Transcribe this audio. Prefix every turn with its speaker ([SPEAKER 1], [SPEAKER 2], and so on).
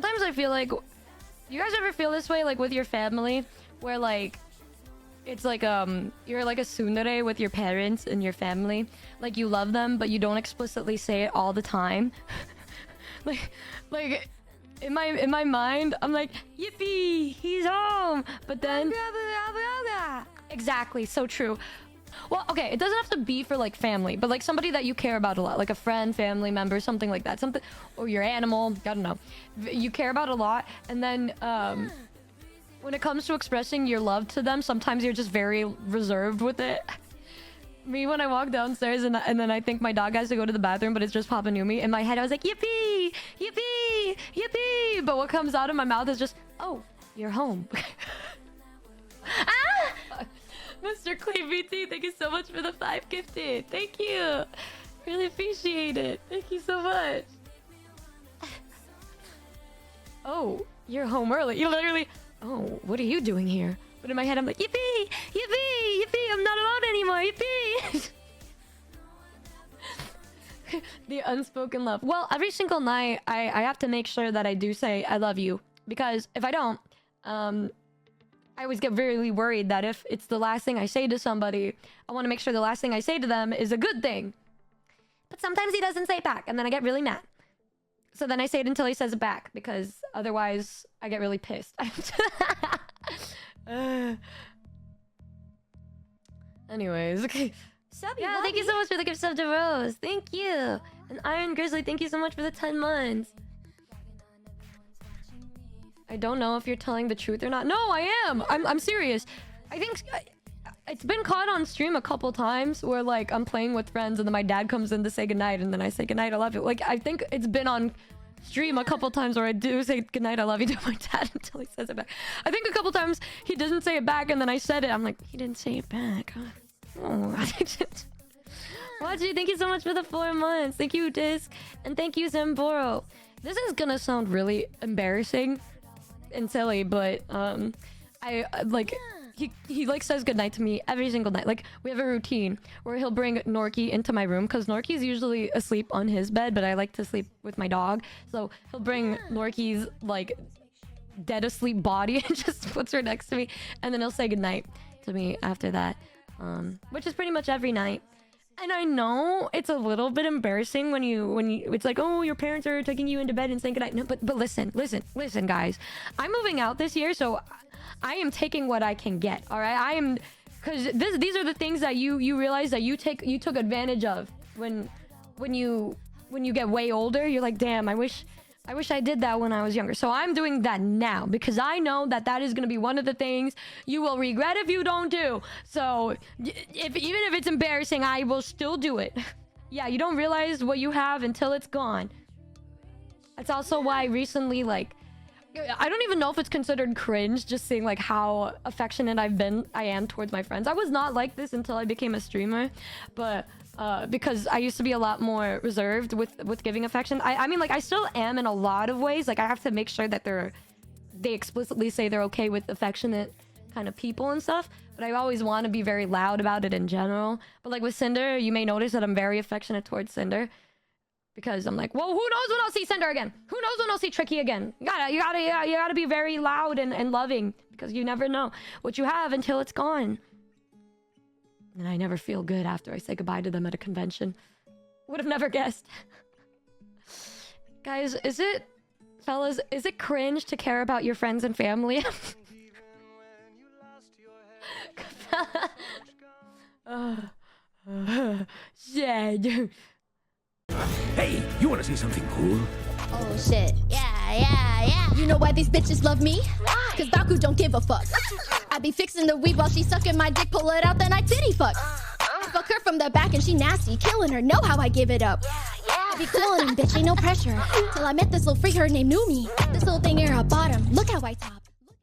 [SPEAKER 1] Sometimes I feel like... You guys ever feel this way, like, with your family? Where, like... It's like, you're like a tsundere with your parents and your family. Like, you love them, but you don't explicitly say it all the time. like... In my mind, I'm like, yippee, he's home. But then... Exactly, so true. Well, okay, it doesn't have to be for, like, family, but, like, somebody that you care about a lot. Like a friend, family member, something like that. Something... Or your animal, I don't know. You care about a lot, and then, when it comes to expressing your love to them, sometimes you're just very reserved with it. Me, when I walk downstairs and then I think my dog has to go to the bathroom, but it's just Papa Numi. In my head, I was like, yippee! Yippee! Yippee! But what comes out of my mouth is just, oh, you're home. Ah! Mr. Clean BT, thank you so much for the 5 gifted. Thank you. Really appreciate it. Thank you so much. Oh, you're home early. You literally... Oh, what are you doing here? But in my head, I'm like, yippee! Yippee! Yippee! I'm not alone anymore! Yippee! The unspoken love. Well, every single night, I have to make sure that I do say, I love you. Because if I don't, I always get really worried that if it's the last thing I say to somebody, I want to make sure the last thing I say to them is a good thing. But sometimes he doesn't say it back, and then I get really mad. So then I say it until he says it back, because otherwise I get really pissed. Anyways, okay. Yeah, thank you so much for the gift sub to Rose. Thank you. And Iron Grizzly, thank you so much for the 10 months. I don't know if you're telling the truth or not. No, I am. I'm serious. I think it's been caught on stream a couple times where, like, I'm playing with friends and then my dad comes in to say goodnight and then I say goodnight, I love you. Like, I think it's been on stream a couple times where I do say goodnight, I love you to my dad until he says it back. I think a couple times he doesn't say it back and then I said it. I'm like, he didn't say it back. Oh. Watchy, thank you so much for the 4 months. Thank you, Disc. And thank you, Zamboro. This is gonna sound really embarrassing and silly, but I like... He like says goodnight to me every single night. Like, we have a routine where he'll bring Norky into my room because Norky's usually asleep on his bed, but I like to sleep with my dog. So he'll bring Norky's like dead asleep body and just puts her next to me, and then he'll say goodnight to me after that, which is pretty much every night. And I know it's a little bit embarrassing when you it's like, oh, your parents are taking you into bed and saying goodnight. No, but listen, guys. I'm moving out this year, so I am taking what I can get. All right, I am, because these are the things that you realize that you took advantage of when you get way older. You're like, damn, I wish I did that when I was younger. So I'm doing that now because I know that is going to be one of the things you will regret if you don't do. So even if it's embarrassing, I will still do it. Yeah, you don't realize what you have until it's gone. That's also why recently, like, I don't even know if it's considered cringe just seeing like how affectionate I am towards my friends. I was not like this until I became a streamer, but because I used to be a lot more reserved with giving affection. I mean, like, I still am in a lot of ways. Like, I have to make sure that they explicitly say they're okay with affectionate kind of people and stuff, but I always want to be very loud about it in general. But like with Cinder, you may notice that I'm very affectionate towards Cinder. Because I'm like, well, who knows when I'll see Cinder again? Who knows when I'll see Tricky again? You gotta be very loud and loving, because you never know what you have until it's gone. And I never feel good after I say goodbye to them at a convention. Would have never guessed. Guys, fellas, is it cringe to care about your friends and family? Shit.
[SPEAKER 2] Hey, you wanna see something cool?
[SPEAKER 3] Oh shit, yeah. You know why these bitches love me? Why? Cause Baku don't give a fuck. I be fixing the weed while she sucking my dick, pull it out, then I titty fuck. I fuck her from the back and she nasty, killing her, know how I give it up. I be coolin' bitch, ain't no pressure. Till I met this little freak, her named Numi. This little thing here, her bottom, look how I top.